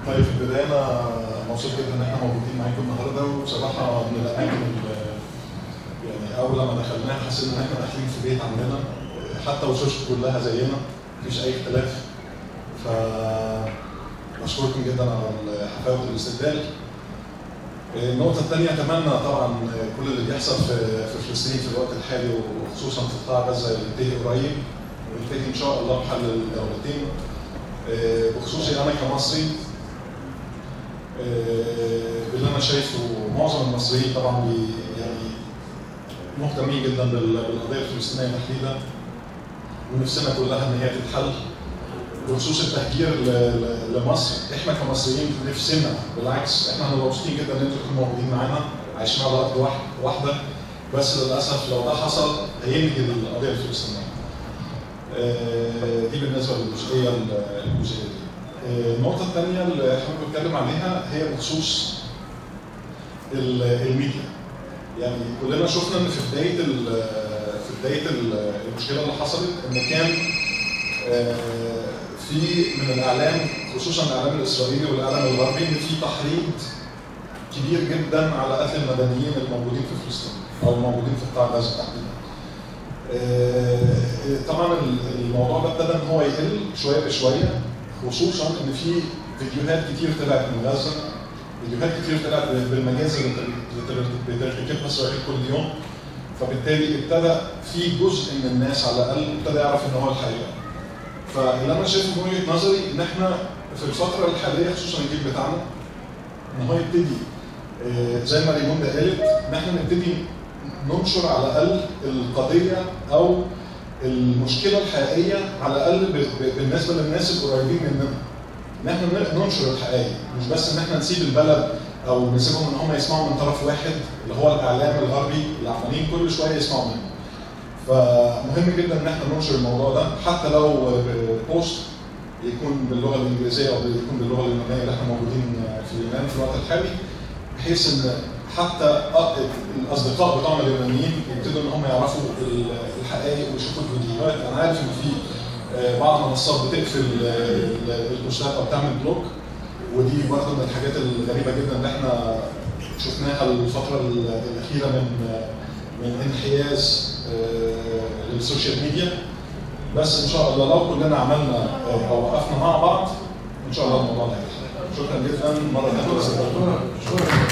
طيب في البدايه انا مبسوط جدا ان احنا موجودين معاكم النهارده، وبصراحه من الاماكن يعني اول لما دخلناها حسينا ان احنا داخلين في بيت عندنا، حتى وشوش كلها زينا مفيش اي اختلاف. ف بشكركم جدا على حفاوه الاستقبال. النقطة الثانية، أتمنى طبعا كل اللي بيحصل في فلسطين في الوقت الحالي وخصوصا في قطاع غزة ينتهي قريب، وينتهي إن شاء الله بحل الدولتين. بخصوصي أنا كمصري، باللي أنا شايفه معظم المصريين طبعا يعني مهتمين جدا بالقضية الفلسطينية تحديدا، ونفسنا كلها إن هي تتحل. بخصوص التهجير لمصر، احنا كمصريين نفسنا، بالعكس احنا هنبقى مبسوطين جدا ان انتوا تكونوا موجودين معانا عايشين على ارض واحده، بس للاسف لو ده حصل هينهي القضيه الفلسطينيه. دي بالنسبه للجزئيه دي. النقطه الثانيه اللي حابب اتكلم عليها هي بخصوص الميديا. يعني كلنا شفنا ان في بدايه المشكله اللي حصلت ان كان في من الاعلام، خصوصا الاعلام الاسرائيلي والاعلام الغربي، ان في تحريض كبير جدا على قتل المدنيين الموجودين في فلسطين او الموجودين في قطاع غزه تحديدا. طبعا الموضوع ده ابتدى ان هو يقل شويه بشويه، خصوصا ان في فيديوهات كتير طلعت من غزه، فيديوهات كتير طلعت بالمجازر اللي بترتكبها اسرائيل كل يوم، فبالتالي ابتدى في جزء من الناس على الاقل ابتدى يعرف ان هو الحقيقه. فاللي انا شايفه من وجهه نظري ان احنا في الفتره الحاليه خصوصا الجيل بتاعنا ان هو يبتدي زي ما ريموندا قالت، ان احنا نبتدي ننشر على الاقل القضيه او المشكله الحقيقيه على الاقل بالنسبه للناس القريبين مننا. ان احنا ننشر الحقائق، مش بس ان احنا نسيب البلد او نسيبهم ان هم يسمعوا من طرف واحد اللي هو الاعلام الغربي اللي عمالين كل شويه يسمعوا منه. فمهم جدا ان احنا ننشر الموضوع ده، حتى لو بوست يكون باللغه الانجليزيه او يكون باللغه اليونانيه اللي احنا موجودين في اليونان في الوقت الحالي، بحيث ان حتى الاصدقاء بتوعنا اليونانيين يبتدوا ان هم يعرفوا الحقائق ويشوفوا الفيديوهات. انا عارف ان في بعض المنصات بتقفل البوستات او بتعمل بلوك، ودي برضه من الحاجات الغريبه جدا اللي احنا شفناها الفتره الاخيره من انحياز للسوشيال ميديا. بس ان شاء الله لو كلنا عملنا او وقفنا مع بعض ان شاء الله الموضوع ده هيحل. شكرا جدا مره ثانيه. شكرا.